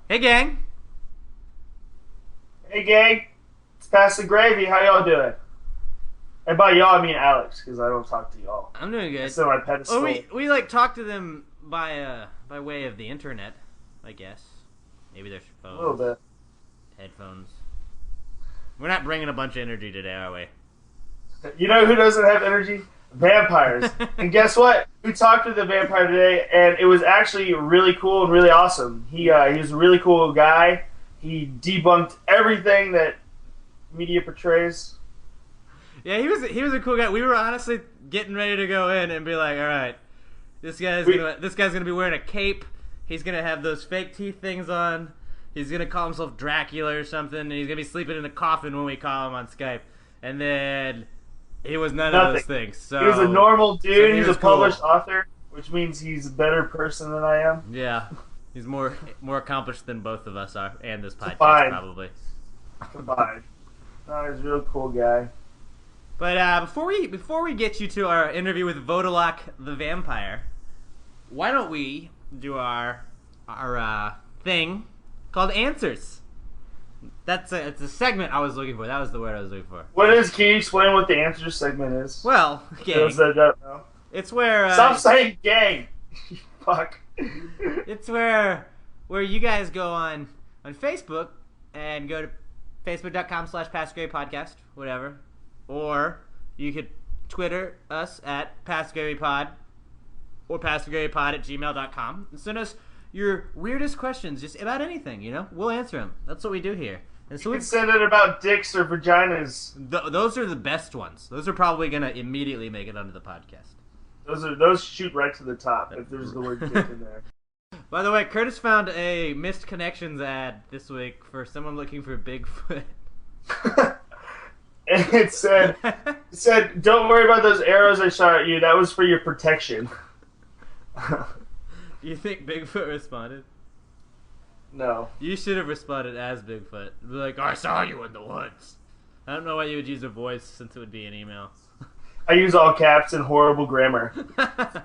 Hey, gang. Hey gang, it's Pass the Gravy. How y'all doing? And by y'all I mean Alex, because I don't talk to y'all. I'm doing I good. sit on my Oh, pedestal. we like talk to them by way of the internet, I guess. Maybe their A little phones, bit. headphones. We're not bringing a bunch of energy today, are we? You know who doesn't have energy? Vampires. And guess what? We talked with a vampire today, and it was actually really cool and really awesome. He was a really cool guy. He debunked everything that media portrays. Yeah, he was a cool guy. We were honestly getting ready to go in and be like, all right, We, this guy's gonna be wearing a cape. He's gonna have those fake teeth things on. He's gonna call himself Dracula or something, and he's gonna be sleeping in a coffin when we call him on Skype. And then he was none of Nothing. those things. He was a normal So dude. he He's a was cool. published author, which means he's a better person than I am. Yeah, he's more accomplished than both of us are, and this podcast Fine. probably. Combined. No, he's a real cool guy. But before we get you to our interview with Vodalok the vampire, why don't we do our thing called Answers? It's a segment I was looking for. That was the word I was looking for. What is? Can you explain what the answer segment is? Well, Those gang, that don't know. it's where Stop saying gang. Fuck. it's where you guys go on Facebook and go to facebook.com/PassGravyPodcast, whatever. Or you could Twitter us at PassGravyPod or PassGravyPod@gmail.com and send us your weirdest questions, just about anything, We'll answer them. That's what we do here. And so You can send it about dicks or vaginas. those are the best ones. Those are probably going to immediately make it onto the podcast. Those shoot right to the top if there's the word dick in there. By the way, Curtis found a missed connections ad this week for someone looking for Bigfoot. And it said, don't worry about those arrows I shot at you. That was for your protection. You think Bigfoot responded? No. You should have responded as Bigfoot. Be like, I saw you in the woods. I don't know why you would use a voice since it would be an email. I use all caps and horrible grammar.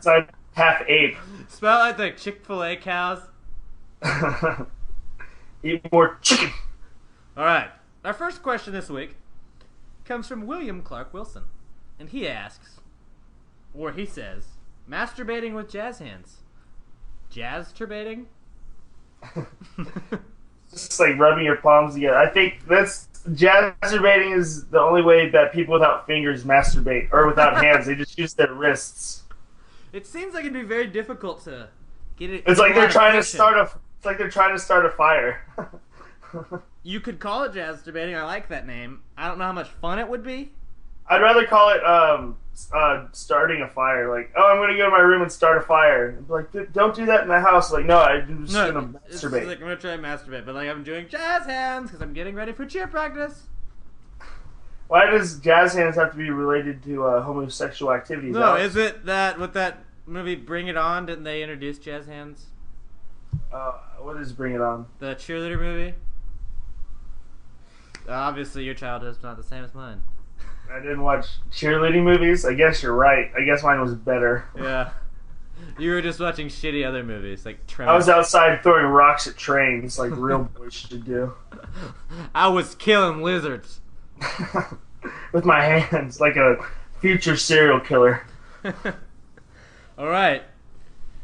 So I'm half ape. Spell like the Chick-fil-A cows. Eat more chicken. Alright. Our first question this week comes from William Clark Wilson. And he asks, or he says, masturbating with jazz hands. Jazz turbating? Just like rubbing your palms together. I think that's masturbating is the only way that people without fingers masturbate, or without hands. They just use their wrists. It seems like it'd be very difficult to get it. It's like they're trying to start. It's like they're trying to start a fire. You could call it jazz debating. I like that name. I don't know how much fun it would be. I'd rather call it starting a fire. Like, oh, I'm gonna go to my room and start a fire. I'd be like, don't do that in the house. Like, no, I'm just gonna it's masturbate. like I'm gonna try and masturbate, but like I'm doing jazz hands because I'm getting ready for cheer practice. Why does jazz hands have to be related to homosexual activities? No, Alex? is it that with that movie Bring It On? Didn't they introduce jazz hands? What is Bring It On? The cheerleader movie. Obviously, your childhood's not the same as mine. I didn't watch cheerleading movies. I guess you're right. I guess mine was better. Yeah, you were just watching shitty other movies like Tremors. I was outside throwing rocks at trains like real boys should do. I was killing lizards. With my hands, like a future serial killer. All right.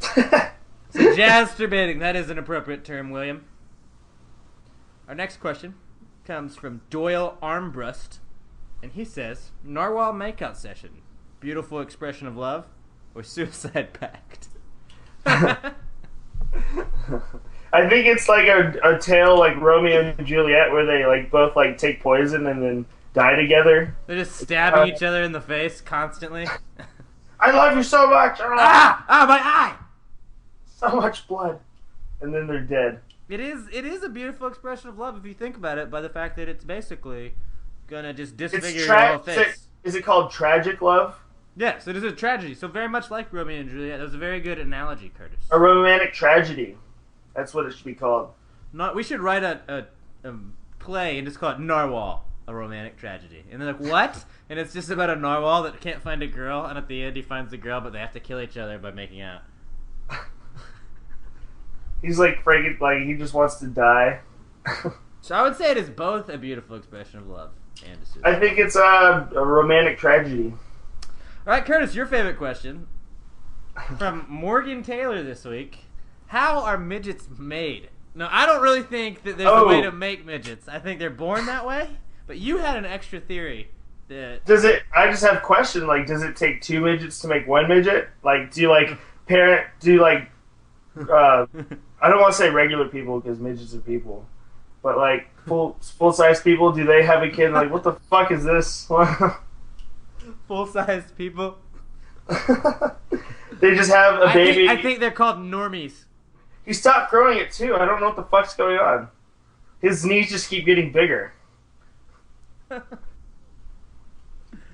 So jazz turbating, that is an appropriate term, William. Our next question comes from Doyle Armbrust, and he says, Narwhal makeout session, beautiful expression of love, or suicide pact? I think it's like a tale like Romeo and Juliet where they like both like take poison and then die together. They're just stabbing each other in the face constantly. I love you so much. My eye! So much blood. And then they're dead. It is a beautiful expression of love if you think about it, by the fact that it's basically gonna just disfigure your whole face. Is it called tragic love? Yes, it is a tragedy. So very much like Romeo and Juliet. That was a very good analogy, Curtis. A romantic tragedy. That's what it should be called. We should write a play and just call it Narwhal, a romantic tragedy. And they're like, what? And it's just about a narwhal that can't find a girl, and at the end he finds a girl, but they have to kill each other by making out. He's like freaking, like he just wants to die. So I would say it is both a beautiful expression of love and a suicide. I think it's a romantic tragedy. All right, Curtis, your favorite question from Morgan Taylor this week. How are midgets made? No, I don't really think that there's a way to make midgets. I think they're born that way. But you had an extra theory that... I just have a question, like, does it take 2 midgets to make 1 midget? Like, do you, like, I don't want to say regular people because midgets are people. But, like, full-size people, do they have a kid like, what the fuck is this? Full-size people? They just have a baby. I think they're called normies. He stopped growing it, too. I don't know what the fuck's going on. His knees just keep getting bigger.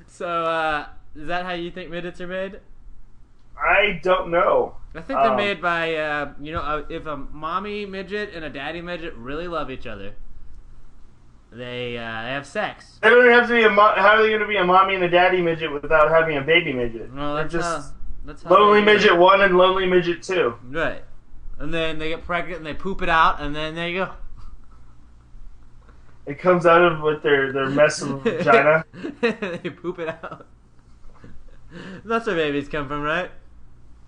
So, is that how you think midgets are made? I don't know. I think they're made by, if a mommy midget and a daddy midget really love each other, they have sex. They don't have to be how are they going to be a mommy and a daddy midget without having a baby midget? Well, that's how lonely midget 1 and lonely midget 2. Right. And then they get pregnant and they poop it out, and then there you go. It comes out of with their mess of vagina. They poop it out. That's where babies come from, right?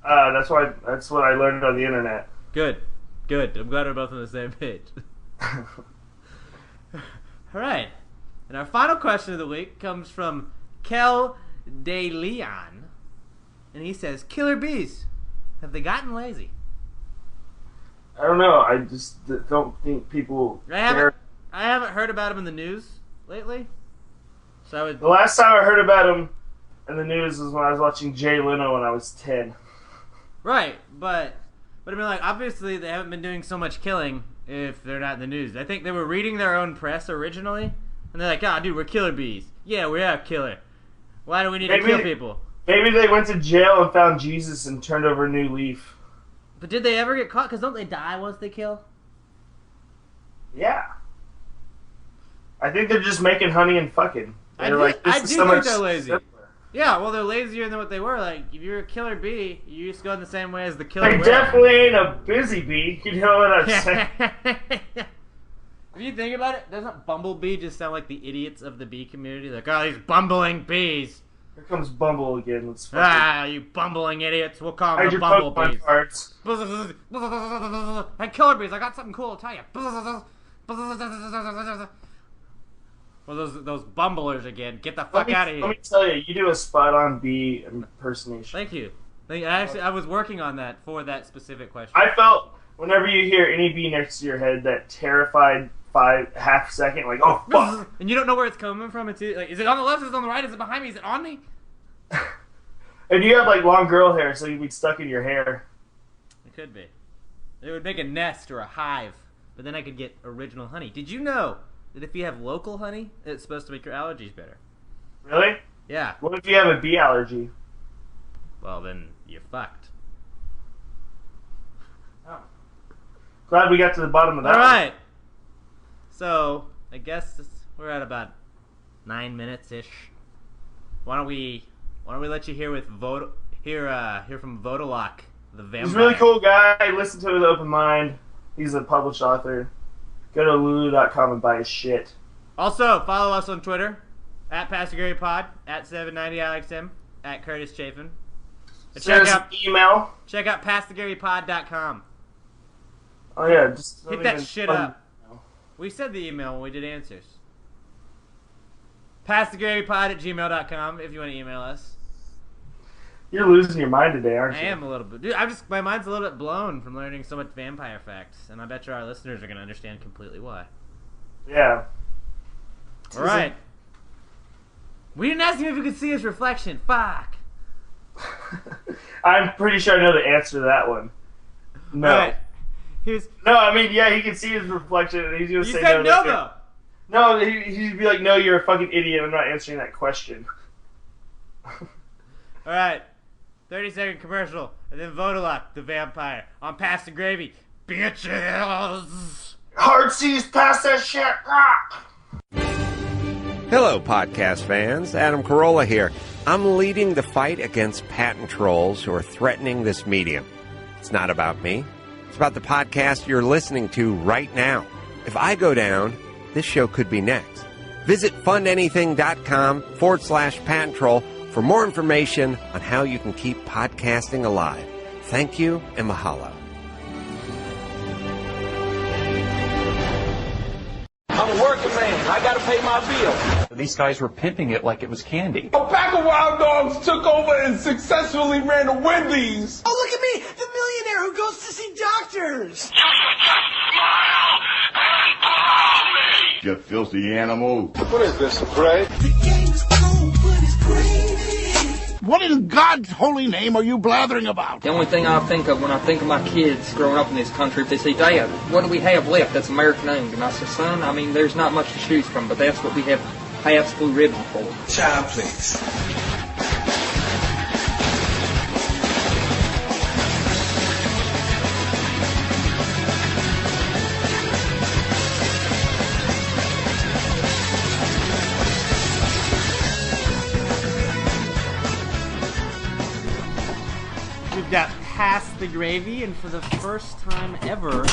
That's what I learned on the internet. Good. I'm glad we're both on the same page. All right. And our final question of the week comes from Kel De Leon. And he says, killer bees, have they gotten lazy? I don't know. I just don't think people care. I haven't heard about them in the news lately. So the last time I heard about them in the news was when I was watching Jay Leno when I was 10. Right, but I mean, like, obviously they haven't been doing so much killing if they're not in the news. I think they were reading their own press originally, and they're like, dude, we're killer bees. Yeah, we are killer. Why do we need to kill people? Maybe they went to jail and found Jesus and turned over a new leaf. But did they ever get caught? Because don't they die once they kill? Yeah. I think they're just making honey and fucking. I do think they're lazy. Simpler. Yeah, well, they're lazier than what they were. Like, if you're a killer bee, you just go in the same way as the killer They definitely ain't a busy bee. You know what I'm saying? If you think about it, doesn't bumblebee just sound like the idiots of the bee community? Like, these bumbling bees. Here comes Bumble again. Let's you bumbling idiots. We'll call them the bumblebees. Hey, killer bees, I got something cool to tell you. Well, those bumblers again. Get the fuck out of here. Let me tell you, you do a spot-on bee impersonation. Thank you. I was working on that for that specific question. I felt whenever you hear any bee next to your head, that terrified half second, like, oh, fuck. And you don't know where it's coming from. It's like, is it on the left? Is it on the right? Is it behind me? Is it on me? And you have, like, long girl hair, so you'd be stuck in your hair. It could be. It would make a nest or a hive, but then I could get original honey. Did you know that if you have local honey, it's supposed to make your allergies better? Really? Yeah. What if you have a bee allergy? Well, then you're fucked. Oh. Glad we got to the bottom of that. All right. So, I guess we're at about 9 minutes-ish. Why don't we let you hear from Vodalock, the vampire. He's a really cool guy. Listen to it with an open mind. He's a published author. Go to lulu.com and buy his shit. Also, follow us on Twitter, at PastorGaryPod, at 790AlexM, at Curtis Chafin. Send us an email. Check out PastorGaryPod.com. Oh yeah, just hit that shit up. We said the email when we did answers. PastorGaryPod@gmail.com if you want to email us. You're losing your mind today, aren't you? I am a little bit. Dude, my mind's a little bit blown from learning so much vampire facts, and I bet you our listeners are going to understand completely why. Yeah. All right. We didn't ask him if he could see his reflection. Fuck. I'm pretty sure I know the answer to that one. No. Right. No, I mean, yeah, he can see his reflection, and he's going to say no. You said no, though. No, he'd be like, no, you're a fucking idiot. I'm not answering that question. All right. 30-second commercial, and then Vodalock, the vampire, on Pasta Gravy. Bitches! Hard seas past that shit! Ah! Hello, podcast fans. Adam Carolla here. I'm leading the fight against patent trolls who are threatening this medium. It's not about me. It's about the podcast you're listening to right now. If I go down, this show could be next. Visit fundanything.com/patent troll for more information on how you can keep podcasting alive. Thank you and mahalo. I'm a working man. I gotta pay my bill. These guys were pimping it like it was candy. A pack of wild dogs took over and successfully ran a Wendy's. Oh, look at me, the millionaire who goes to see doctors. You filthy animal. What is this, a parade? The game is cold, but it's gravy. What in God's holy name are you blathering about? The only thing I think of when I think of my kids growing up in this country, if they say, Dad, what do we have left that's American owned? And I say, son, I mean, there's not much to choose from, but that's what we have Pabst Blue Ribbon for. Child, please. We've got Past the Gravy, and for the first time ever,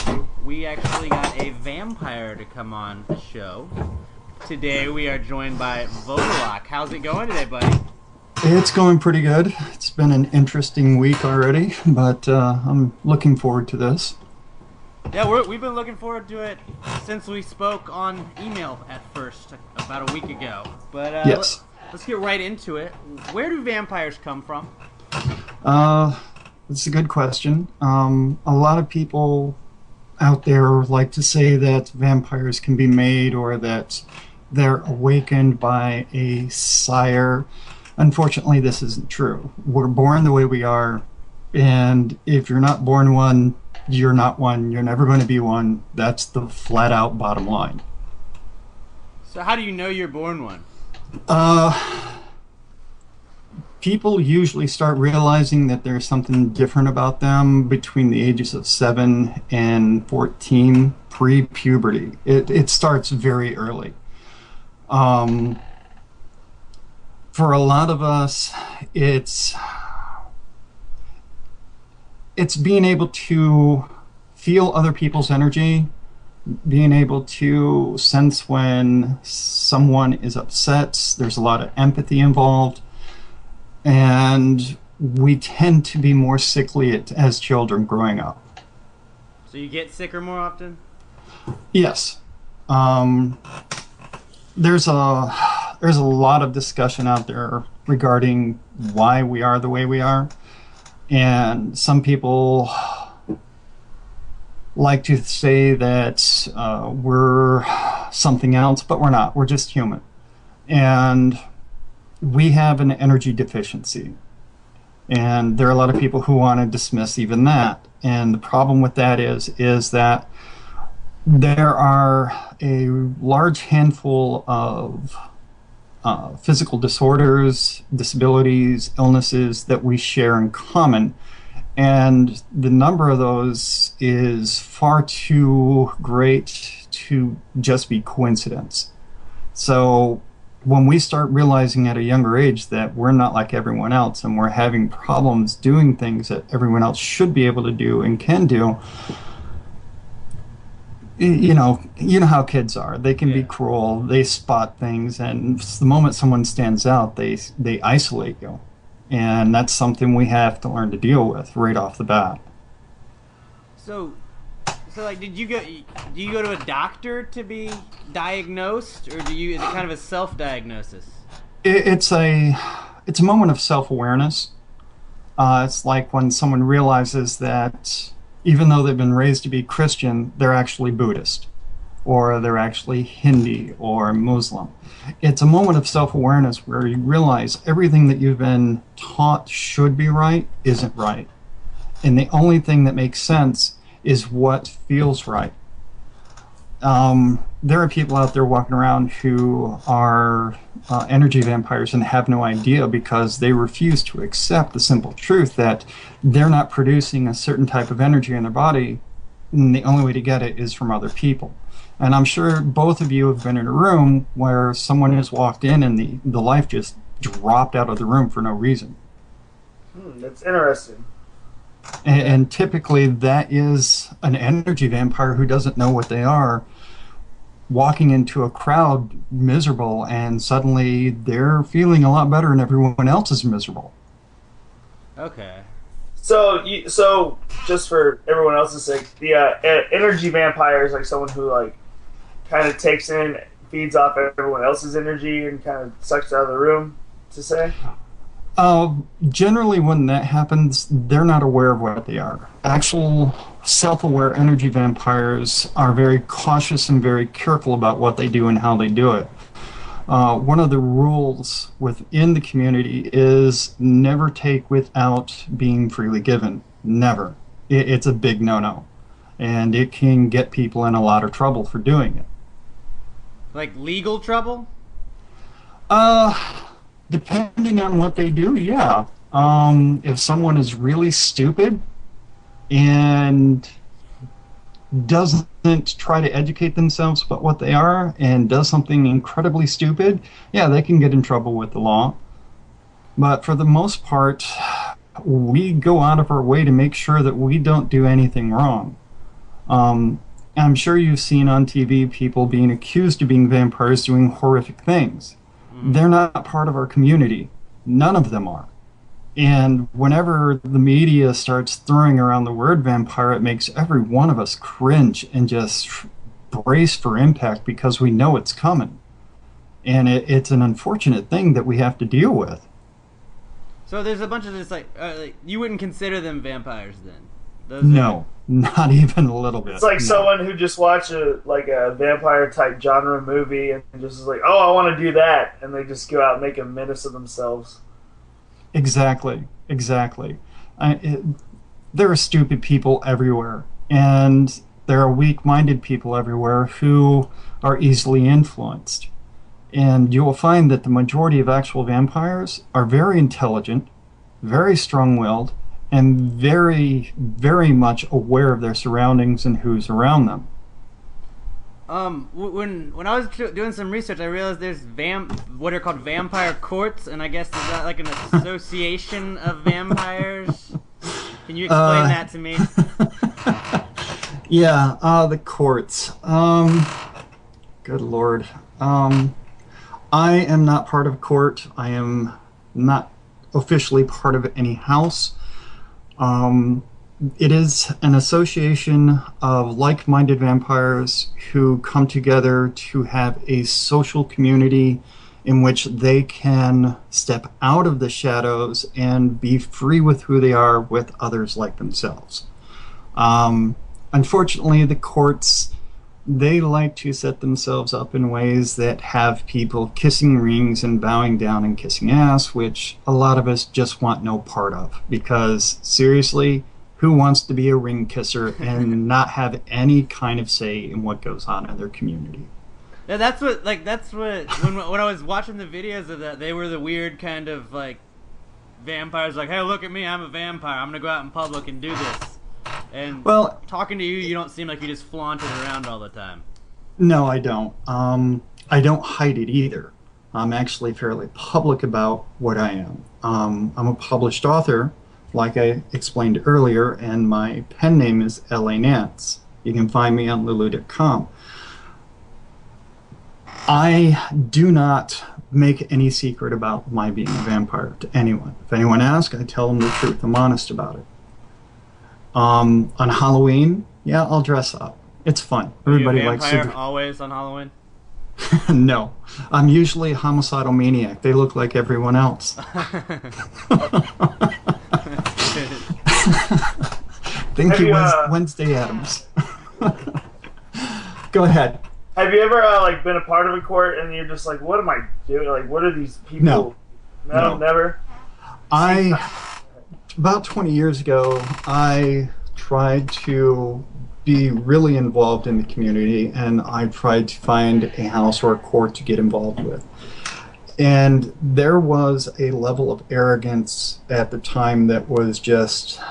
we actually got a vampire to come on the show. Today we are joined by Vodalock. How's it going today, buddy? It's going pretty good. It's been an interesting week already, but I'm looking forward to this. Yeah, we've been looking forward to it since we spoke on email at first, about a week ago. But yes. Let's get right into it. Where do vampires come from? It's a good question. A lot of people out there like to say that vampires can be made or that they're awakened by a sire. Unfortunately, this isn't true. We're born the way we are, and if you're not born one, you're not one. You're never going to be one. That's the flat-out bottom line. So how do you know you're born one? People usually start realizing that there's something different about them between the ages of 7 and 14, pre-puberty. It starts very early. For a lot of us, it's being able to feel other people's energy, being able to sense when someone is upset. There's a lot of empathy involved. And we tend to be more sickly as children growing up. So you get sicker more often? Yes. There's a lot of discussion out there regarding why we are the way we are. And some people like to say that we're something else, but we're not. We're just human. And we have an energy deficiency, and there are a lot of people who want to dismiss even that. And the problem with that is that there are a large handful of physical disorders, disabilities, illnesses that we share in common, and the number of those is far too great to just be coincidence. So when we start realizing at a younger age that we're not like everyone else and we're having problems doing things that everyone else should be able to do and can do, you know how kids are. They can be cruel. They spot things, and the moment someone stands out, they isolate you. And that's something we have to learn to deal with right off the bat. So like, do you go to a doctor to be diagnosed, or is it kind of a self-diagnosis? It's a moment of self-awareness. It's like when someone realizes that even though they've been raised to be Christian, they're actually Buddhist, or they're actually Hindi or Muslim. It's a moment of self-awareness where you realize everything that you've been taught should be right isn't right. And the only thing that makes sense is what feels right. There are people out there walking around who are energy vampires and have no idea because they refuse to accept the simple truth that they're not producing a certain type of energy in their body, and the only way to get it is from other people. And I'm sure both of you have been in a room where someone has walked in and the life just dropped out of the room for no reason. That's interesting. And typically that is an energy vampire who doesn't know what they are, walking into a crowd miserable, and suddenly they're feeling a lot better and everyone else is miserable. Okay. So just for everyone else's sake, the energy vampire is like someone who like kind of takes in, feeds off everyone else's energy and kind of sucks out of the room, to say? Generally when that happens, they're not aware of what they are. Actual self-aware energy vampires are very cautious and very careful about what they do and how they do it. One of the rules within the community is never take without being freely given. Never. It's a big no-no. And it can get people in a lot of trouble for doing it. Like legal trouble? Depending on what they do, yeah. If someone is really stupid and doesn't try to educate themselves about what they are and does something incredibly stupid, yeah, they can get in trouble with the law. But for the most part, we go out of our way to make sure that we don't do anything wrong. I'm sure you've seen on TV people being accused of being vampires doing horrific things. They're not part of our community. None of them are. And whenever the media starts throwing around the word vampire, it makes every one of us cringe and just brace for impact because we know it's coming. And it's an unfortunate thing that we have to deal with. So there's a bunch of this, like you wouldn't consider them vampires then? No, not even a little bit. It's like someone who just watched a vampire type genre movie and just is like, oh, I want to do that, and they just go out and make a menace of themselves. Exactly. There are stupid people everywhere, and there are weak-minded people everywhere who are easily influenced. And you will find that the majority of actual vampires are very intelligent, very strong-willed, and very, very much aware of their surroundings and who's around them. When I was doing some research, I realized there's what are called vampire courts, and I guess is that like an association of vampires? Can you explain that to me? Yeah, the courts. Good Lord. I am not part of a court. I am not officially part of any house. It is an association of like-minded vampires who come together to have a social community in which they can step out of the shadows and be free with who they are with others like themselves. Unfortunately, the courts, they like to set themselves up in ways that have people kissing rings and bowing down and kissing ass, which a lot of us just want no part of. Because, seriously, who wants to be a ring kisser and not have any kind of say in what goes on in their community? Yeah, that's what when I was watching the videos of that, they were the weird kind of like vampires, like, hey, look at me, I'm a vampire, I'm gonna go out in public and do this. And talking to you, you don't seem like you just flaunt it around all the time. No, I don't. I don't hide it either. I'm actually fairly public about what I am. I'm a published author, like I explained earlier, and my pen name is L.A. Nance. You can find me on Lulu.com. I do not make any secret about my being a vampire to anyone. If anyone asks, I tell them the truth. I'm honest about it. On Halloween, yeah, I'll dress up. It's fun. Everybody likes to. Are you a vampire always on Halloween? No, I'm usually a homicidal maniac. They look like everyone else. Thank you, Wednesday Addams. Go ahead. Have you ever been a part of a court and you're just like, what am I doing? Like, what are these people? No, never. About 20 years ago, I tried to be really involved in the community, and I tried to find a house or a court to get involved with. And there was a level of arrogance at the time that was just...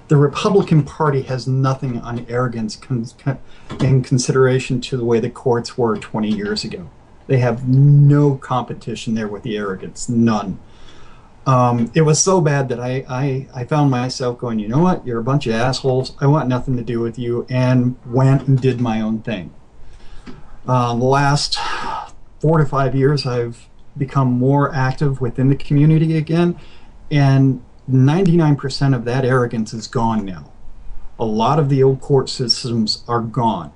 The Republican Party has nothing on arrogance in consideration to the way the courts were 20 years ago. They have no competition there with the arrogance, none. It was so bad that I found myself going, you know what, you're a bunch of assholes, I want nothing to do with you, and went and did my own thing. The last 4 to 5 years, I've become more active within the community again, and 99% of that arrogance is gone now. A lot of the old court systems are gone.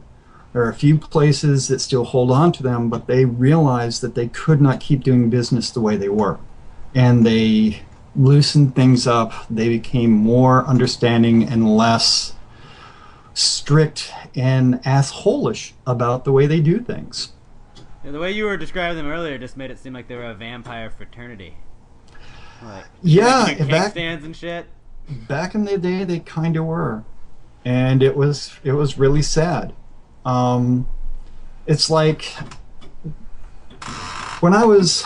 There are a few places that still hold on to them, but they realized that they could not keep doing business the way they were. And they loosened things up. They became more understanding and less strict and assholish about the way they do things. Yeah, the way you were describing them earlier just made it seem like they were a vampire fraternity. Like, yeah, cake stands and shit. Back in the day, they kind of were, and it was really sad. It's like when I was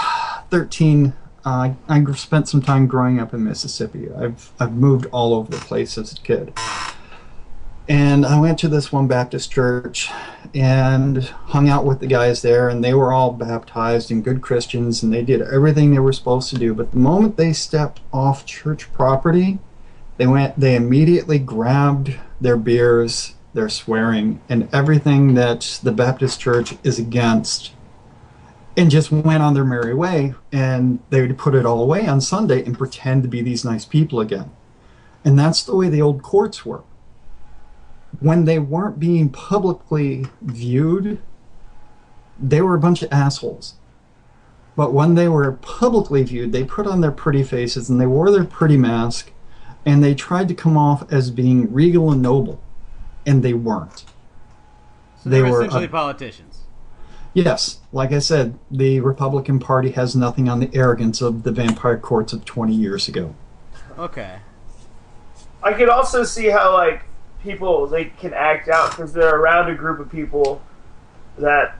13, I spent some time growing up in Mississippi. I've moved all over the place as a kid. And I went to this one Baptist church and hung out with the guys there, and they were all baptized and good Christians, and they did everything they were supposed to do. But the moment they stepped off church property, they immediately grabbed their beers, their swearing, and everything that the Baptist church is against, and just went on their merry way. And they would put it all away on Sunday and pretend to be these nice people again. And that's the way the old courts were. When they weren't being publicly viewed, they were a bunch of assholes. But when they were publicly viewed, they put on their pretty faces and they wore their pretty mask, and they tried to come off as being regal and noble, and they weren't. So they were essentially politicians. Yes, like I said, the Republican Party has nothing on the arrogance of the vampire courts of 20 years ago. Okay. I could also see how, like, people, they can act out because they're around a group of people that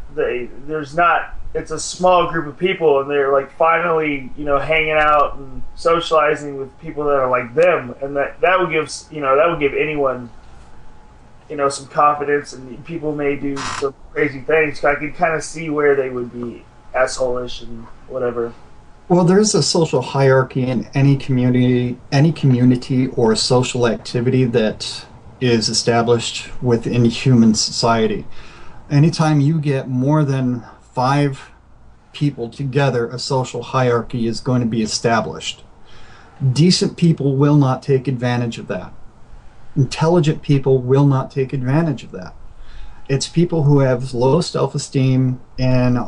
it's a small group of people, and they're like finally, hanging out and socializing with people that are like them, and that would give anyone, some confidence, and people may do some crazy things. I could kind of see where they would be asshole-ish and whatever. Well, there's a social hierarchy in any community or social activity that is established within human society. Anytime you get more than 5 people together, a social hierarchy is going to be established. Decent people will not take advantage of that. Intelligent people will not take advantage of that. It's people who have low self-esteem and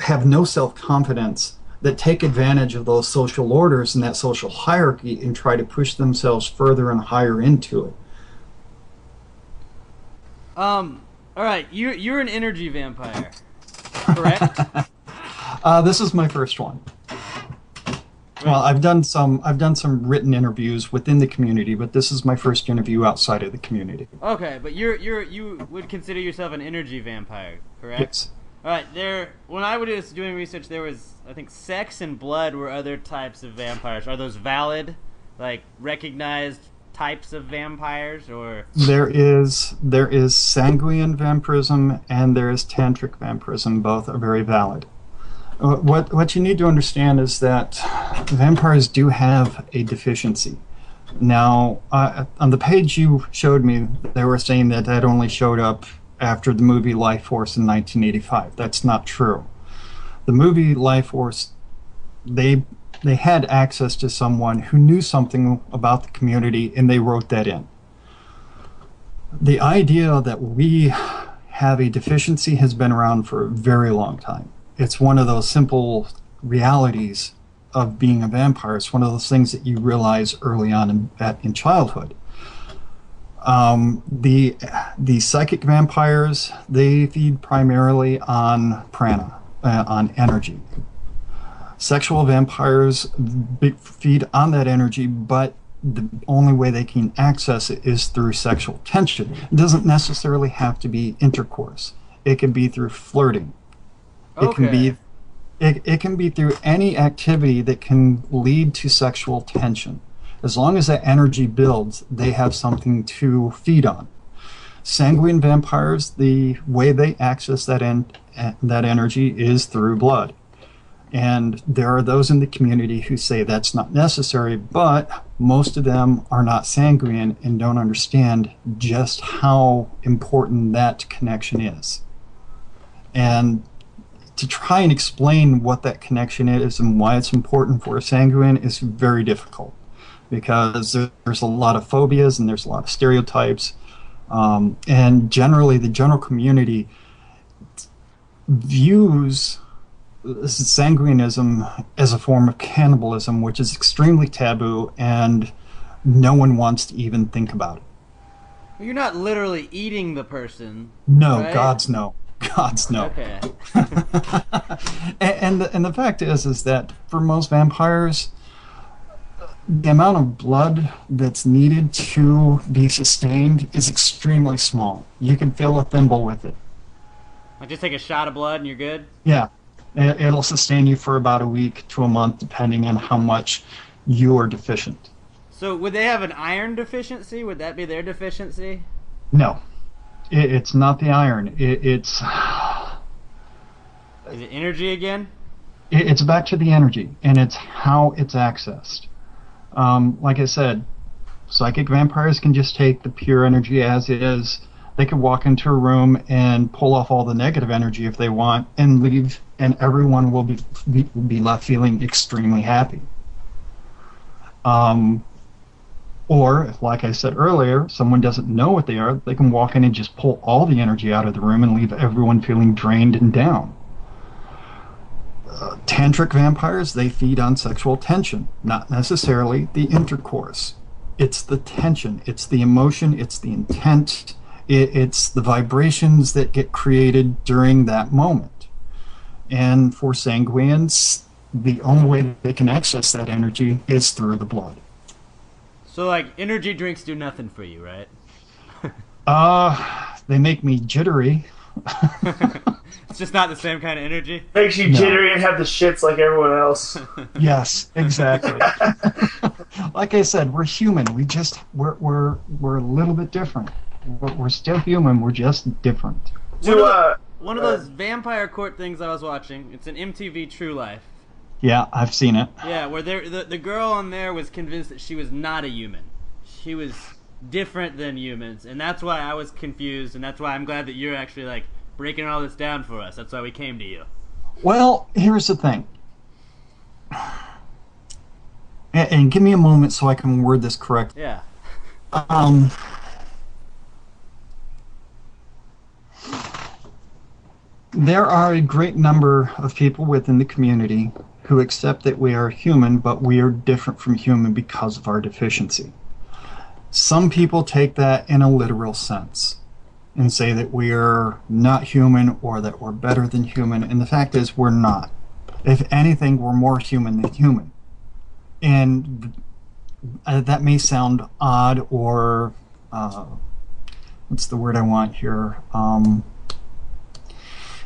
have no self-confidence that take advantage of those social orders and that social hierarchy and try to push themselves further and higher into it. All right, you're an energy vampire, correct? This is my first one. Well, I've done some written interviews within the community, but this is my first interview outside of the community. Okay, but you would consider yourself an energy vampire, correct? Yes. All right, when I was doing research, there was, I think, sex and blood were other types of vampires. Are those valid, like recognized types of vampires, or? There is sanguine vampirism and there is tantric vampirism. Both are very valid. What you need to understand is that vampires do have a deficiency. Now, on the page you showed me, they were saying that only showed up after the movie Life Force in 1985. That's not true. The movie Life Force, they had access to someone who knew something about the community, and they wrote that in. The idea that we have a deficiency has been around for a very long time. It's one of those simple realities of being a vampire. It's one of those things that you realize early on in childhood. The psychic vampires, they feed primarily on prana, on energy. Sexual vampires feed on that energy, but the only way they can access it is through sexual tension. It doesn't necessarily have to be intercourse. It can be through flirting. Okay. It can be through any activity that can lead to sexual tension. As long as that energy builds, they have something to feed on. Sanguine vampires, the way they access that energy is through blood. And there are those in the community who say that's not necessary, but most of them are not sanguine and don't understand just how important that connection is. And to try and explain what that connection is and why it's important for a sanguine is very difficult, because there's a lot of phobias and there's a lot of stereotypes. And generally, the general community views sanguinism as a form of cannibalism, which is extremely taboo, and no one wants to even think about it. You're not literally eating the person. No, right? God's no. God's no. Okay. and the fact is that for most vampires, the amount of blood that's needed to be sustained is extremely small. You can fill a thimble with it. Like just take a shot of blood and you're good? Yeah. It'll sustain you for about a week to a month, depending on how much you are deficient. So would they have an iron deficiency? Would that be their deficiency? No. It's not the iron. It's... Is it energy again? It's back to the energy, and it's how it's accessed. Like I said, psychic vampires can just take the pure energy as it is. They could walk into a room and pull off all the negative energy if they want and leave, and everyone will be left feeling extremely happy. Or, like I said earlier, someone doesn't know what they are, they can walk in and just pull all the energy out of the room and leave everyone feeling drained and down. Tantric vampires, they feed on sexual tension, not necessarily the intercourse. It's the tension, it's the emotion, it's the intent, it's the vibrations that get created during that moment. And for sanguines, the only way they can access that energy is through the blood. So, like, energy drinks do nothing for you, right? They make me jittery. It's just not the same kind of energy? Makes you jittery and have the shits like everyone else. Yes, exactly. Like I said, we're human. We're a little bit different. We're still human. We're just different. One of those vampire court things I was watching, it's an MTV True Life. Yeah, I've seen it. Yeah, where the girl on there was convinced that she was not a human. She was different than humans, and that's why I was confused, and that's why I'm glad that you're actually, like, breaking all this down for us. That's why we came to you. Well, here's the thing. And give me a moment so I can word this correctly. Yeah. There are a great number of people within the community who accept that we are human, but we are different from human because of our deficiency. Some people take that in a literal sense and say that we are not human or that we're better than human, and the fact is we're not. If anything, we're more human than human. And that may sound odd or, what's the word I want here?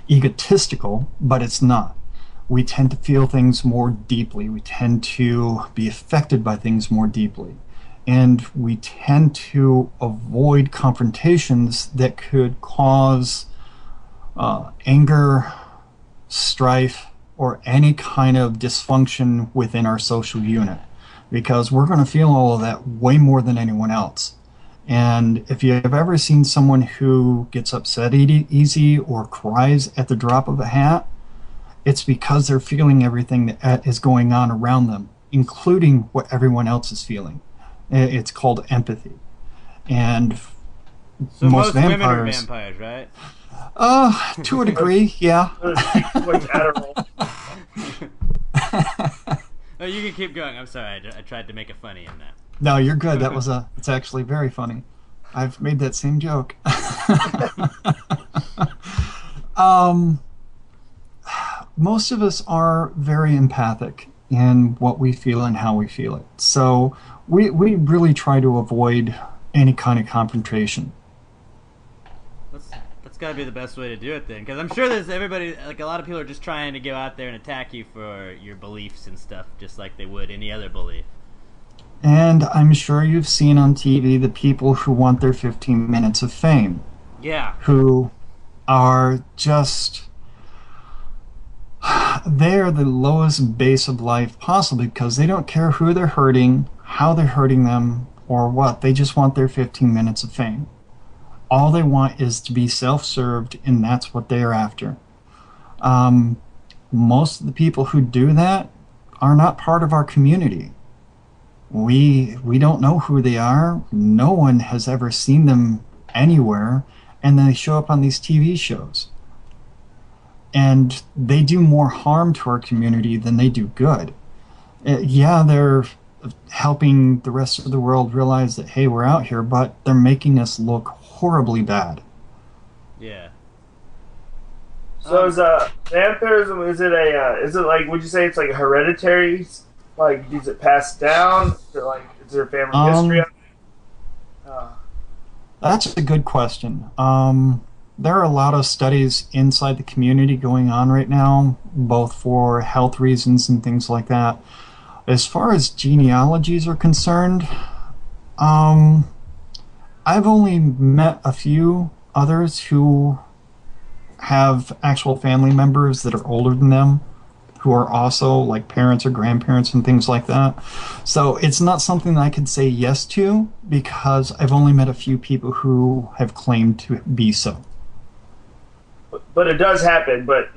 Egotistical, but it's not. We tend to feel things more deeply. We tend to be affected by things more deeply. And we tend to avoid confrontations that could cause anger, strife, or any kind of dysfunction within our social unit. Because we're going to feel all of that way more than anyone else. And if you have ever seen someone who gets upset easy or cries at the drop of a hat, it's because they're feeling everything that is going on around them, including what everyone else is feeling. It's called empathy. And so most vampires, women are vampires, right? To a degree, yeah. No, you can keep going. I'm sorry. I tried to make it funny in that. No, you're good. It's actually very funny. I've made that same joke. Most of us are very empathic in what we feel and how we feel it. So we really try to avoid any kind of confrontation. That's got to be the best way to do it then, because I'm sure there's everybody, like a lot of people are just trying to go out there and attack you for your beliefs and stuff, just like they would any other belief. And I'm sure you've seen on TV the people who want their 15 minutes of fame. Yeah. Who are just they're the lowest base of life possibly because they don't care who they're hurting, how they're hurting them, or what. They just want their 15 minutes of fame. All they want is to be self-served, and that's what they're after. Most of the people who do that are not part of our community. We don't know who they are. No one has ever seen them anywhere, and they show up on these TV shows. And they do more harm to our community than they do good. Yeah, they're helping the rest of the world realize that, hey, we're out here, but they're making us look horribly bad. Yeah. So is vampirism, is it like, would you say it's like hereditary? Like, is it passed down? Is there family history? That's a good question. There are a lot of studies inside the community going on right now, both for health reasons and things like that. As far as genealogies are concerned, I've only met a few others who have actual family members that are older than them, who are also like parents or grandparents and things like that. So it's not something that I could say yes to because I've only met a few people who have claimed to be so. But it does happen. But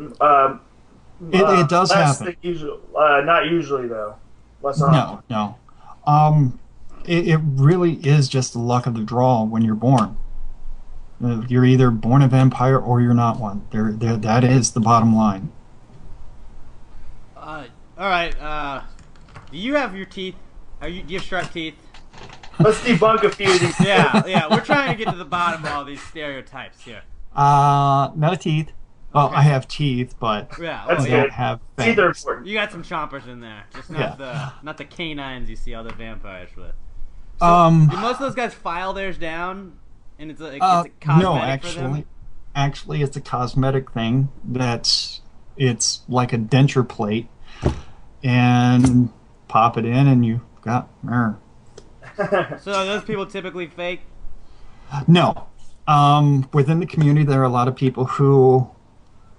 it does happen. Than usual, not usually though. Less often. No. It really is just the luck of the draw when you're born. You're either born a vampire or you're not one. That is the bottom line. All right. Do you have your teeth? Do you have sharp teeth? Let's debunk a few of these. Yeah. We're trying to get to the bottom of all these stereotypes here. Not a teeth. Well, Okay. I have teeth, but That's I good. don't have fangs. Teeth are important. You got some chompers in there, just not the canines you see other vampires with. Do most of those guys file theirs down, and it's a cosmetic no, for them? actually, it's a cosmetic thing. It's like a denture plate, and pop it in, and you got. So are those people typically fake? No. Within the community, there are a lot of people who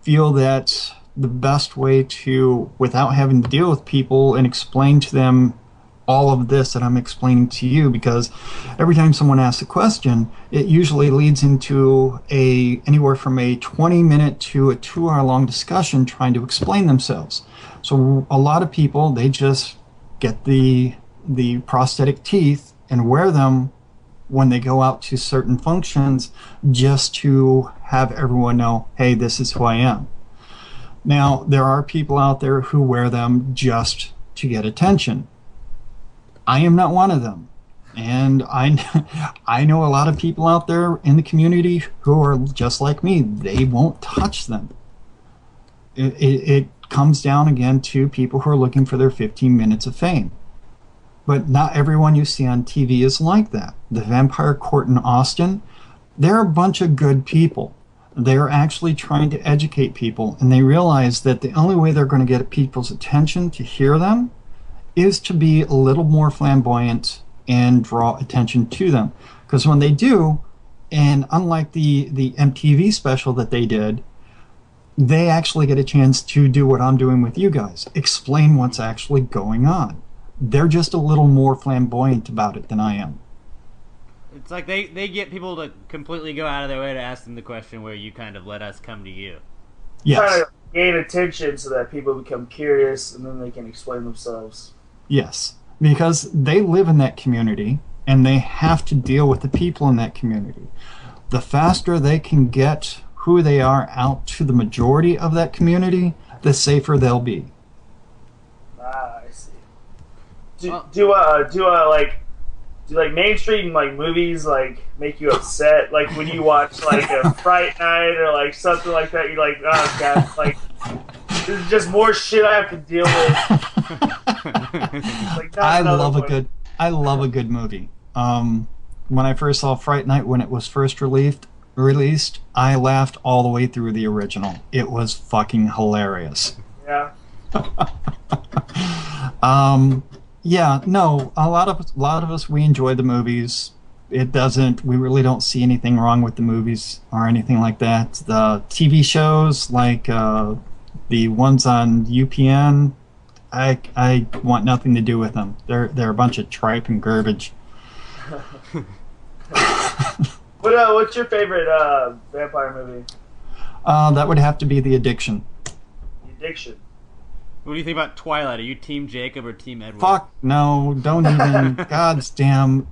feel that the best way to, without having to deal with people and explain to them all of this that I'm explaining to you, because every time someone asks a question, it usually leads into anywhere from a 20-minute to a 2-hour long discussion trying to explain themselves. So a lot of people, they just get the prosthetic teeth and wear them when they go out to certain functions just to have everyone know, hey, this is who I am. Now, there are people out there who wear them just to get attention. I am not one of them. And I know a lot of people out there in the community who are just like me. They won't touch them. It comes down again to people who are looking for their 15 minutes of fame. But not everyone you see on TV is like that. The Vampire Court in Austin, they're a bunch of good people. They're actually trying to educate people, and they realize that the only way they're going to get people's attention to hear them is to be a little more flamboyant and draw attention to them. Because when they do, and unlike the MTV special that they did, they actually get a chance to do what I'm doing with you guys, explain what's actually going on. They're just a little more flamboyant about it than I am. It's like they get people to completely go out of their way to ask them the question where you kind of let us come to you. Yes. Trying to gain attention so that people become curious and then they can explain themselves. Yes, because they live in that community and they have to deal with the people in that community. The faster they can get who they are out to the majority of that community, the safer they'll be. I see. Do mainstream like movies like make you upset? Like when you watch like a Fright Night or like something like that, you're like, oh god, like this is just more shit I have to deal with. Like, I love a good movie. When I first saw Fright Night when it was first released, I laughed all the way through the original. It was fucking hilarious. Yeah. Yeah, no, a lot of us, we enjoy the movies. We really don't see anything wrong with the movies or anything like that. The TV shows like The ones on UPN, I want nothing to do with them. They're a bunch of tripe and garbage. What's your favorite vampire movie? That would have to be The Addiction. The Addiction. What do you think about Twilight? Are you Team Jacob or Team Edward? Fuck no! Don't even. God's damn.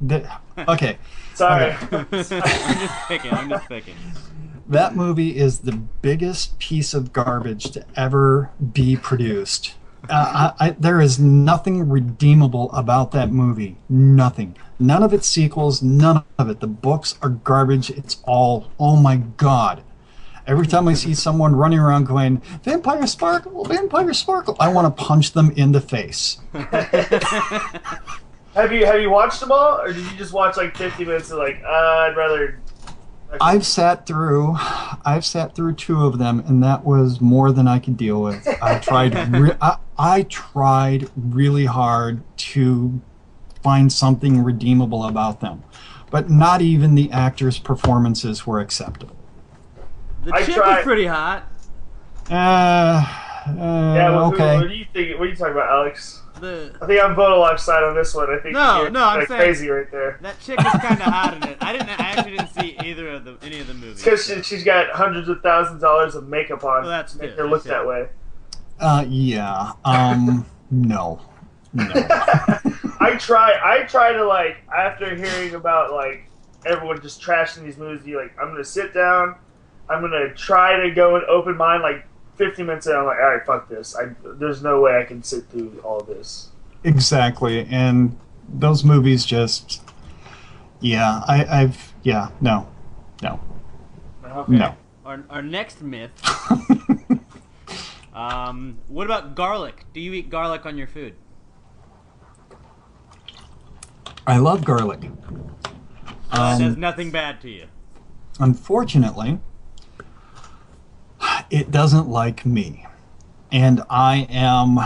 Okay. Sorry. Okay. I'm just picking. That movie is the biggest piece of garbage to ever be produced. There is nothing redeemable about that movie. Nothing. None of its sequels, none of it. The books are garbage. It's all, oh my God. Every time I see someone running around going, Vampire Sparkle, Vampire Sparkle, I want to punch them in the face. Have you watched them all, or did you just watch like 50 minutes of like, I'd rather... I've sat through 2 of them, and that was more than I could deal with. I tried really hard to find something redeemable about them, but not even the actors' performances were acceptable. The chick was pretty hot. Okay. What do you think? What are you talking about, Alex? I think I'm Vodalock's side on this one. I think I'm saying crazy right there. That chick is kind of hot in it. I actually didn't see any of the movies. Because she's got hundreds of thousands of dollars of makeup on to make her look that way. Yeah. No. I try to like, after hearing about like everyone just trashing these movies, I'm gonna sit down, I'm gonna try to go an open mind. Like 15 minutes in, I'm like, all right, fuck this. There's no way I can sit through all this. Exactly, and those movies just, no. Okay. No. Our next myth. What about garlic? Do you eat garlic on your food? I love garlic. It does nothing bad to you. Unfortunately, it doesn't like me, and I am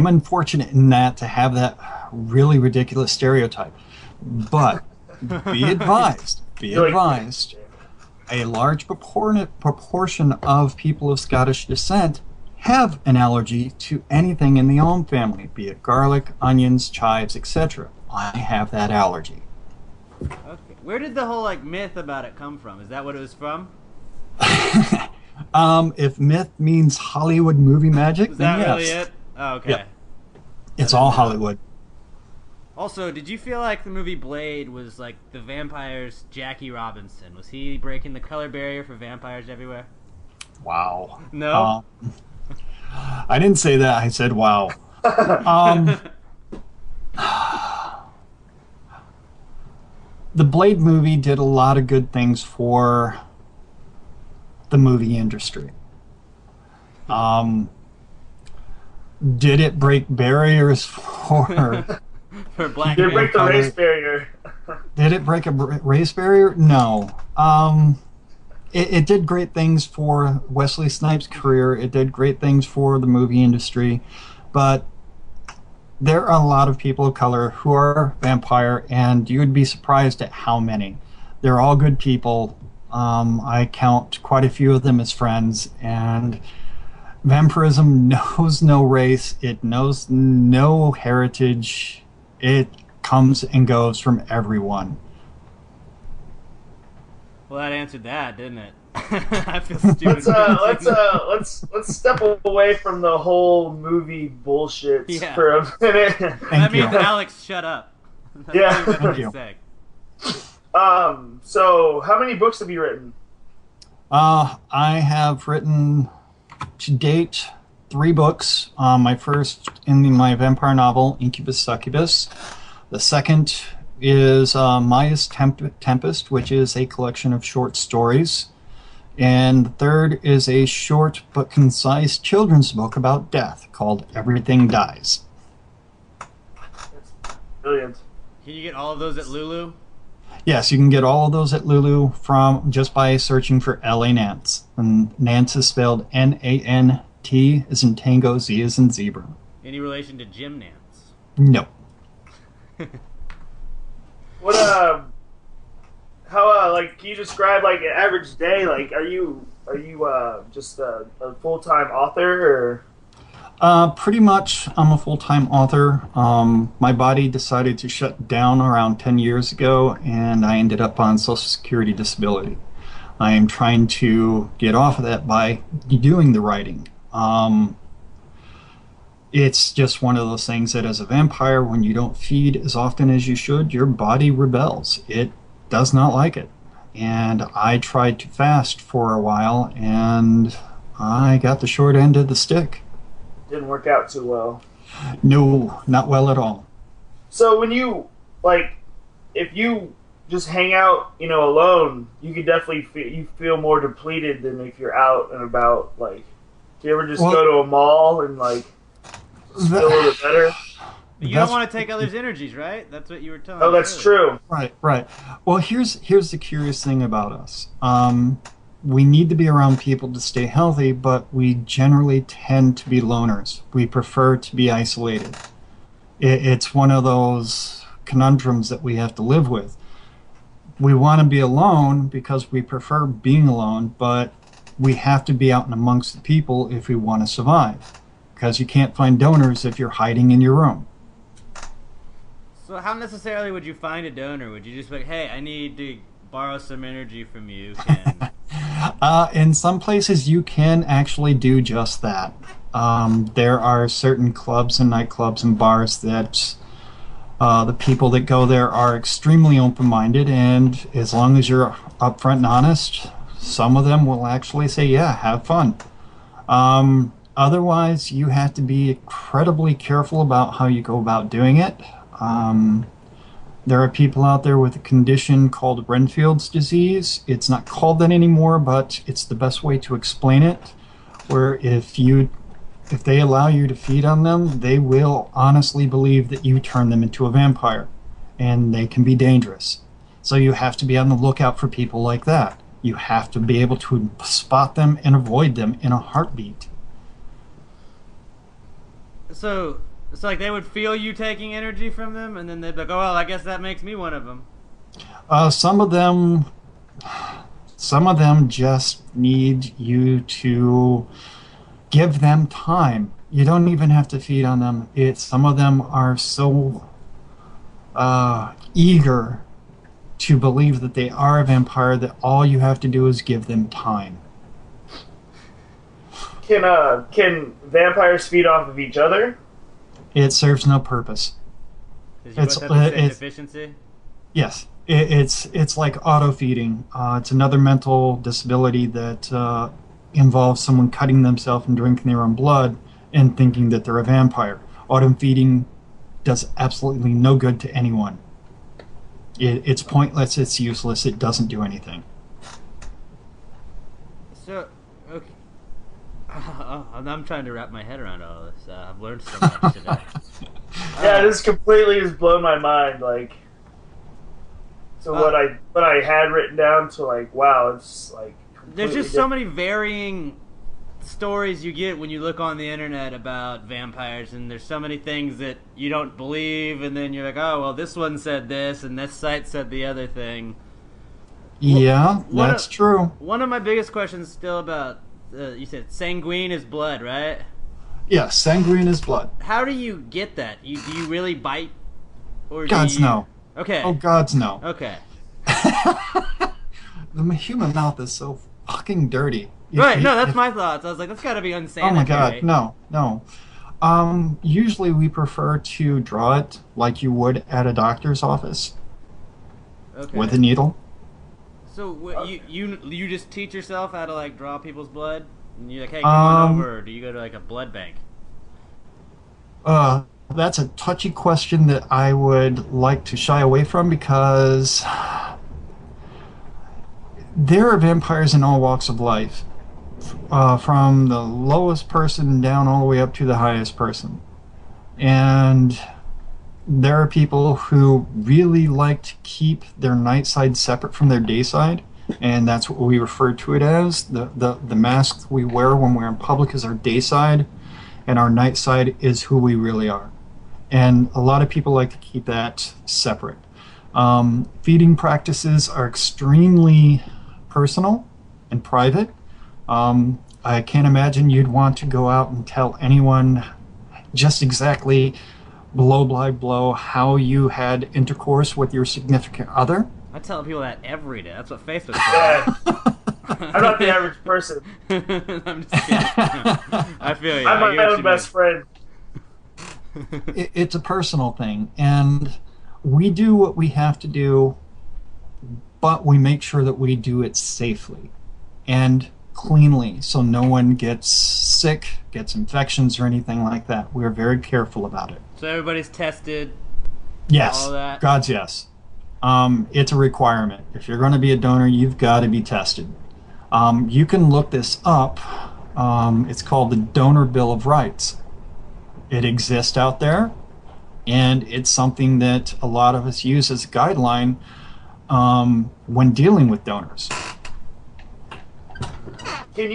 unfortunate in that to have that really ridiculous stereotype. But be advised, a large proportion of people of Scottish descent have an allergy to anything in the Olm family, be it garlic, onions, chives, etc. I have that allergy. Okay. Where did the whole myth about it come from? Is that what it was from? If myth means Hollywood movie magic, Is then that yes. really it? Oh, okay. Yep. It's all Hollywood. Also, did you feel like the movie Blade was like the vampire's Jackie Robinson? Was he breaking the color barrier for vampires everywhere? Wow. No? I didn't say that. I said wow. The Blade movie did a lot of good things for the movie industry. Did it break barriers for black Did it break the race barrier? Did it break a race barrier? No. It did great things for Wesley Snipes' career. It did great things for the movie industry. But there are a lot of people of color who are vampire, and you would be surprised at how many. They're all good people. I count quite a few of them as friends, and vampirism knows no race. It knows no heritage. It comes and goes from everyone. Well, that answered that, didn't it? I feel stupid. Let's step away from the whole movie bullshit for a minute. That means Alex, shut up. That's Thank you. Say. So how many books have you written? I have written to date 3 books. My first in my vampire novel, Incubus Succubus. The second is Maya's Tempest, which is a collection of short stories. And the third is a short but concise children's book about death called Everything Dies. That's brilliant. Can you get all of those at Lulu? Yes, you can get all of those at Lulu just by searching for L.A. Nance. And Nance is spelled N-A-N-T as in tango, Z as in zebra. Any relation to Jim Nance? No. What, how, can you describe, an average day? Are you Are you just a full-time author, or? Pretty much, I'm a full-time author. My body decided to shut down around 10 years ago, and I ended up on Social Security disability. I am trying to get off of that by doing the writing. It's just one of those things that as a vampire, when you don't feed as often as you should, your body rebels. It does not like it. And I tried to fast for a while, and I got the short end of the stick. Didn't work out too well. No, not well at all. So when you, if you just hang out, alone, you could definitely feel more depleted than if you're out and about. Do you ever just go to a mall and, feel a little bit better? You don't want to take others' energies, right? That's what you were telling me. Oh, that's true. Right. Well, here's the curious thing about us. We need to be around people to stay healthy, but we generally tend to be loners. We prefer to be isolated. It's one of those conundrums that we have to live with. We want to be alone because we prefer being alone, but we have to be out and amongst the people if we want to survive. Because you can't find donors if you're hiding in your room. So how necessarily would you find a donor? Would you just be like, hey, I need to borrow some energy from you? In some places, you can actually do just that. There are certain clubs and nightclubs and bars that the people that go there are extremely open-minded, and as long as you're upfront and honest, some of them will actually say, yeah, have fun. Otherwise, you have to be incredibly careful about how you go about doing it. There are people out there with a condition called Renfield's disease. It's not called that anymore, but it's the best way to explain it, where if they allow you to feed on them, they will honestly believe that you turn them into a vampire, and they can be dangerous. So you have to be on the lookout for people like that. You have to be able to spot them and avoid them in a heartbeat. So they would feel you taking energy from them, and then they'd be like, oh, well, I guess that makes me one of them. Some of them just need you to give them time. You don't even have to feed on them. Some of them are so eager to believe that they are a vampire that all you have to do is give them time. Can vampires feed off of each other? It serves no purpose. It's deficiency? Yes. It's like auto-feeding. It's another mental disability that involves someone cutting themselves and drinking their own blood and thinking that they're a vampire. Auto-feeding does absolutely no good to anyone. It's pointless, it's useless, it doesn't do anything. So, okay. I'm trying to wrap my head around all this. I've learned so much today. Yeah, this completely has blown my mind. What I had written down to wow, it's there's just so many varying stories you get when you look on the internet about vampires, and there's so many things that you don't believe, and then you're like, oh, well, this one said this, and this site said the other thing. Yeah, that's true. One of my biggest questions still about, you said sanguine is blood, right? Yeah, sanguine is blood. How do you get that? Do you really bite? Or Gods no. Okay. Oh, gods no. Okay. The human mouth is so fucking dirty. Right, no, that's my thoughts. I was like, that's got to be unsanitary. Oh my god, no. Usually we prefer to draw it like you would at a doctor's office. Okay. With a needle. So you just teach yourself how to draw people's blood? And you're like, hey, come on over, or do you go to a blood bank? That's a touchy question that I would like to shy away from, because there are vampires in all walks of life. From the lowest person down all the way up to the highest person. And there are people who really like to keep their night side separate from their day side, and that's what we refer to it as. The mask we wear when we're in public is our day side, and our night side is who we really are. And a lot of people like to keep that separate. Feeding practices are extremely personal and private. I can't imagine you'd want to go out and tell anyone just exactly blow by blow how you had intercourse with your significant other. I tell people that every day. That's what Facebook Yeah. says. I'm not the average person. I'm just kidding. No, I feel you. I'm I get my what own you best friend. It's a personal thing, and we do what we have to do, but we make sure that we do it safely and cleanly, so no one gets sick, gets infections, or anything like that. We're very careful about it. So everybody's tested. Yes, all that. God's yes. It's a requirement. If you're going to be a donor, you've got to be tested. You can look this up. It's called the Donor Bill of Rights. It exists out there, and it's something that a lot of us use as a guideline when dealing with donors. Can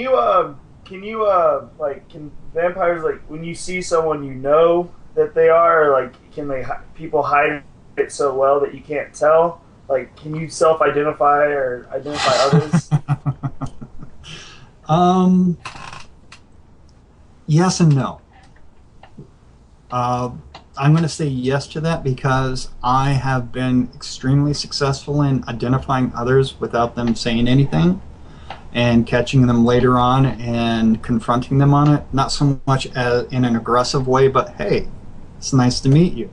vampires, like, when you see someone you know that they are, or, like, people hide it so well that you can't tell? Like, can you self-identify or identify others? Yes and no. I'm going to say yes to that because I have been extremely successful in identifying others without them saying anything and catching them later on and confronting them on it. Not so much as in an aggressive way, but hey, it's nice to meet you.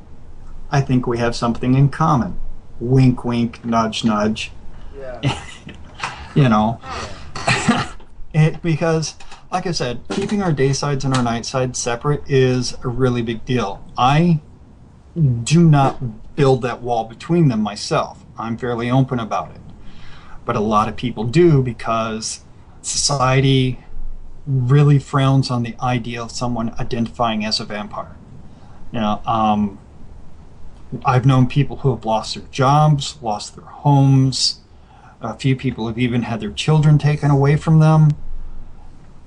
I think we have something in common. Wink, wink, nudge, nudge. Yeah. You know, because, like I said, keeping our day sides and our night sides separate is a really big deal. I do not build that wall between them myself. I'm fairly open about it. But a lot of people do because society really frowns on the idea of someone identifying as a vampire. You know, I've known people who have lost their jobs, lost their homes. A few people have even had their children taken away from them.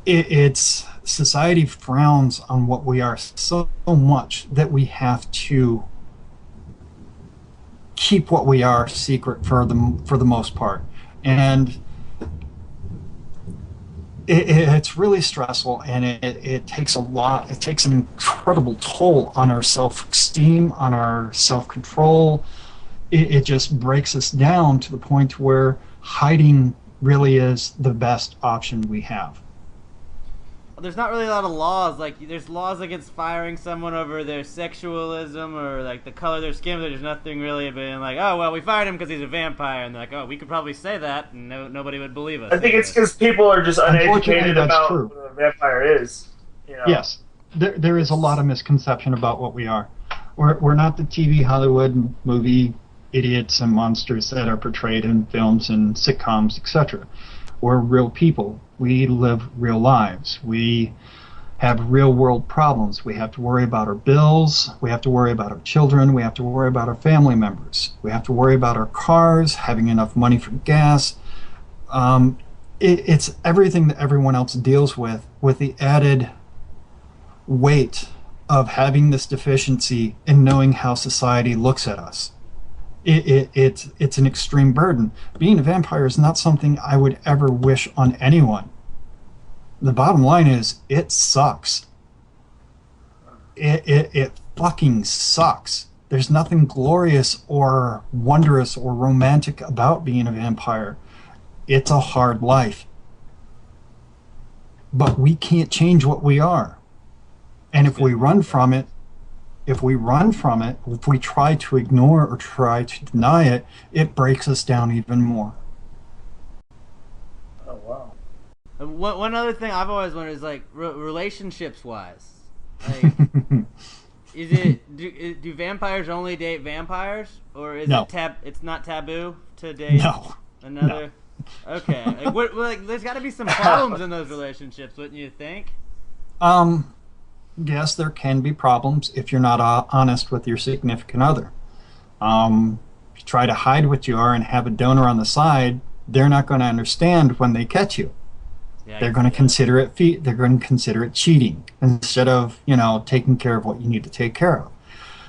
It's society frowns on what we are so much that we have to keep what we are secret for the most part, and it's really stressful, and it takes a lot. It takes an incredible toll on our self-esteem, on our self-control. It just breaks us down to the point where hiding really is the best option we have. There's not really a lot of laws. Like, there's laws against firing someone over their sexualism or, like, the color of their skin, but there's nothing really being like, oh, well, we fired him because he's a vampire. And they're like, oh, we could probably say that, and nobody would believe us. I think it's because people are just uneducated about true. what a vampire is. You know? Yes. There is a lot of misconception about what we are. We're not the TV Hollywood movie idiots and monsters that are portrayed in films and sitcoms, etc. We're real people. We live real lives. We have real world problems. We have to worry about our bills. We have to worry about our children. We have to worry about our family members. We have to worry about our cars, having enough money for gas. It's everything that everyone else deals with the added weight of having this deficiency and knowing how society looks at us. It's an extreme burden. Being a vampire is not something I would ever wish on anyone. The bottom line is, it sucks. It fucking sucks. There's nothing glorious or wondrous or romantic about being a vampire. It's a hard life. But we can't change what we are. And if we run from it, if we try to ignore or try to deny it, it breaks us down even more. Oh, wow. One other thing I've always wondered is, like, relationships-wise. Like, do vampires only date vampires? Or is it's not taboo to date another? No. Okay. Like, there's got to be some problems in those relationships, wouldn't you think? Yes, there can be problems if you're not honest with your significant other. If you try to hide what you are and have a donor on the side, they're not going to understand when they catch you. Yeah, they're going to consider it they're going to consider it cheating instead of, taking care of what you need to take care of.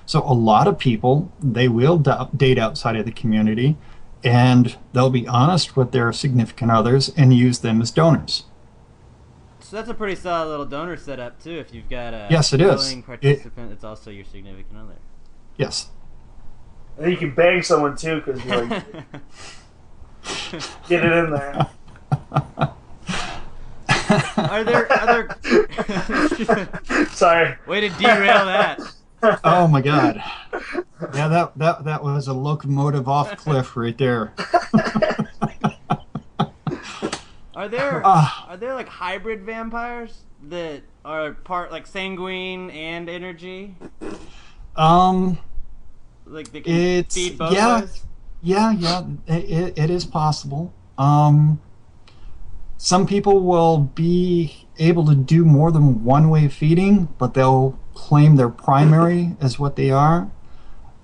So a lot of people, they will date outside of the community, and they'll be honest with their significant others and use them as donors. that's a pretty solid little donor setup too. If you've got a Yes, it is. willing participant that's also your significant other. Yes. And then you can bang someone too, because you're like, get it in there. Are there Sorry. Way to derail that. Oh my God. Yeah, that was a locomotive off cliff right there. Are there like hybrid vampires that are part like sanguine and energy? Like they can feed both ways? Yeah, it is possible. Some people will be able to do more than one-way feeding, but they'll claim their primary as what they are.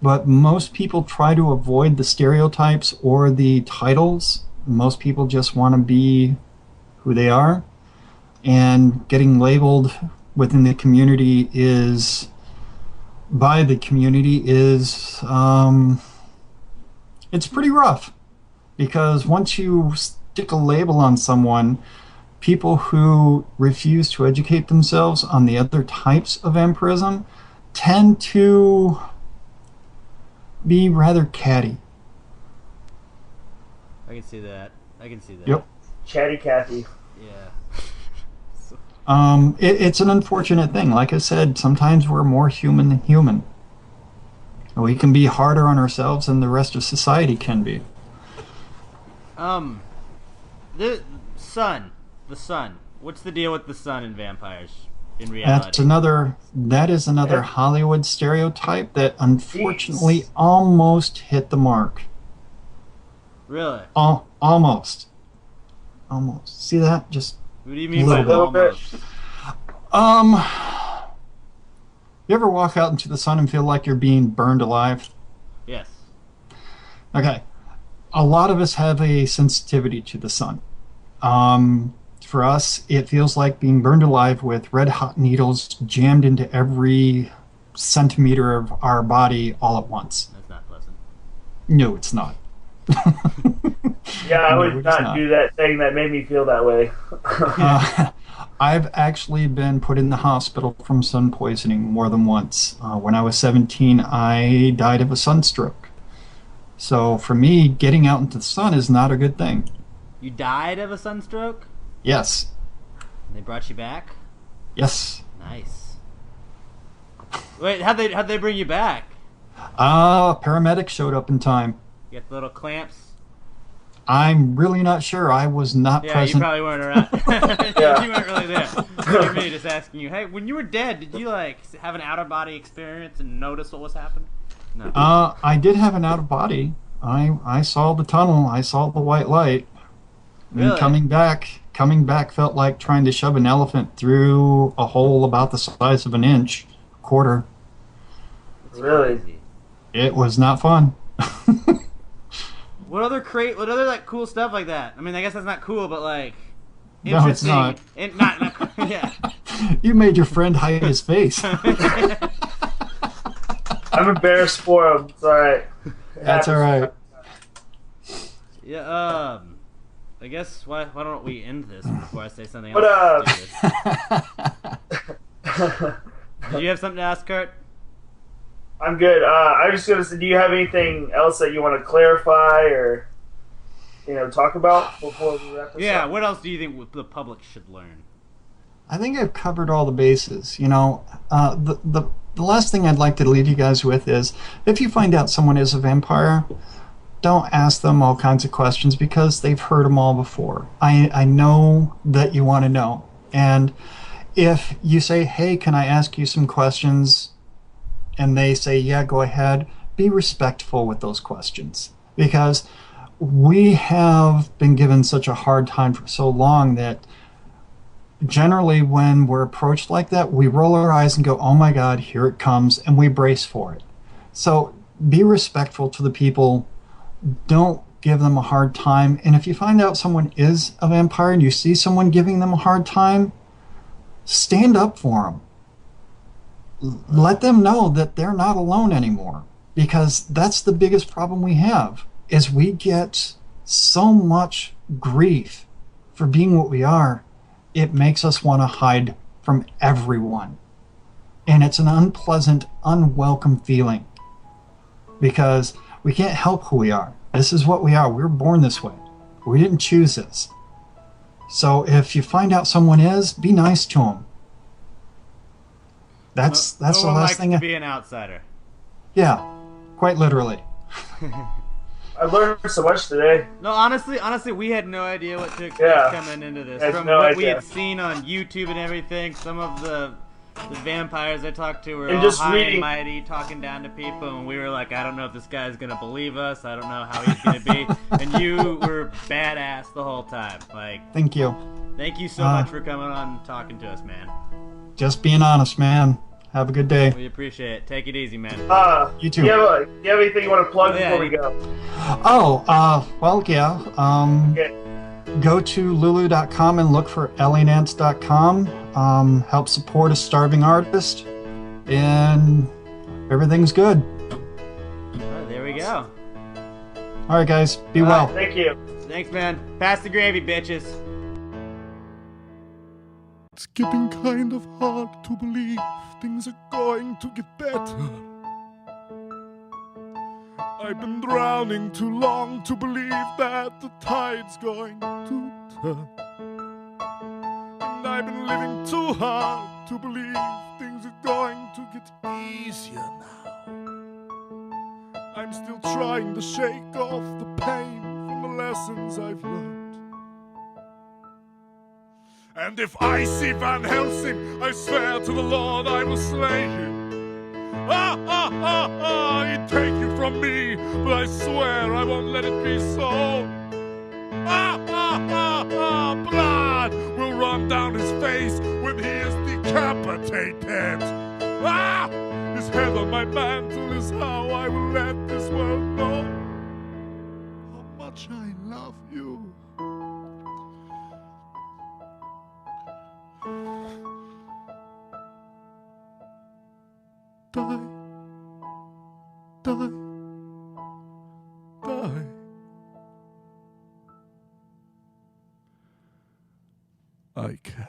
But most people try to avoid the stereotypes or the titles. Most people just want to be who they are. And getting labeled within the community is, it's pretty rough. Because once you stick a label on someone, people who refuse to educate themselves on the other types of vampirism tend to be rather catty. I can see that. Yep. Chatty Cathy. Yeah. It's an unfortunate thing. Like I said, sometimes we're more human than human. We can be harder on ourselves than the rest of society can be. The sun. What's the deal with the sun in vampires in reality? That is another Hollywood stereotype that unfortunately almost hit the mark. Really? Almost. See that? Just what do you mean by almost? You ever walk out into the sun and feel like you're being burned alive? Yes. Okay. A lot of us have a sensitivity to the sun. For us, it feels like being burned alive with red hot needles jammed into every centimeter of our body all at once. That's not pleasant. No, it's not. Yeah, I would not do that thing that made me feel that way. I've actually been put in the hospital from sun poisoning more than once. When I was 17, I died of a sunstroke. So for me, getting out into the sun is not a good thing. You died of a sunstroke? Yes. And they brought you back? Yes. Nice. Wait, how'd they bring you back? Paramedics showed up in time. You got the little clamps? I'm really not sure. I was not present. Yeah, you probably weren't around. Yeah. You weren't really there. Look at me just asking you, hey, when you were dead, did you like have an out-of-body experience and notice what was happening? No. I did have an out-of-body. I saw the tunnel. I saw the white light. Really? And coming back felt like trying to shove an elephant through a hole about the size of an inch, quarter. Really? It was not fun. What other like cool stuff like that? I mean, I guess that's not cool, but like No, it's not. Not yeah. You made your friend hide his face. I'm embarrassed for him. It's alright. That's alright. Yeah, I guess why don't we end this before I say something else? Did you have something to ask, Kurt? I'm good. I was just gonna say, do you have anything else that you want to clarify or talk about before we wrap this up? Yeah. What else do you think the public should learn? I think I've covered all the bases. The last thing I'd like to leave you guys with is, if you find out someone is a vampire, don't ask them all kinds of questions because they've heard them all before. I know that you want to know. And if you say, hey, can I ask you some questions? And they say, yeah, go ahead. Be respectful with those questions. Because we have been given such a hard time for so long that generally when we're approached like that, we roll our eyes and go, oh my God, here it comes, and we brace for it. So be respectful to the people. Don't give them a hard time. And if you find out someone is a vampire and you see someone giving them a hard time, stand up for them. Let them know that they're not alone anymore, because that's the biggest problem we have, is we get so much grief for being what we are, it makes us want to hide from everyone. And it's an unpleasant, unwelcome feeling because we can't help who we are. This is what we are. We were born this way. We didn't choose this. So if you find out someone is, be nice to them. That's the last likes thing. To be an outsider. Yeah, quite literally. I learned so much today. No, honestly, we had no idea what to expect coming into this. From what we had seen on YouTube and everything, some of the vampires I talked to were all high and mighty, talking down to people, and we were like, I don't know if this guy's gonna believe us. I don't know how he's gonna be. And you were badass the whole time. Like, thank you. Thank you so much for coming on and talking to us, man. Just being honest, man. Have a good day. We appreciate it. Take it easy, man. You too. Do you have anything you want to plug before we go? Well, yeah. Go to lulu.com and look for alienants.com. Help support a starving artist, and everything's good. Oh, there we go. All right, guys. Be well. Thank you. Thanks, man. Pass the gravy, bitches. It's getting kind of hard to believe things are going to get better. I've been drowning too long to believe that the tide's going to turn. And I've been living too hard to believe things are going to get easier now. I'm still trying to shake off the pain from the lessons I've learned. And if I see Van Helsing, I swear to the Lord I will slay him. He'd take you from me, but I swear I won't let it be so. Blood will run down his face when he is decapitated. His head on my mantle is how I will let this world know how much I love you. Die, die, die. I can.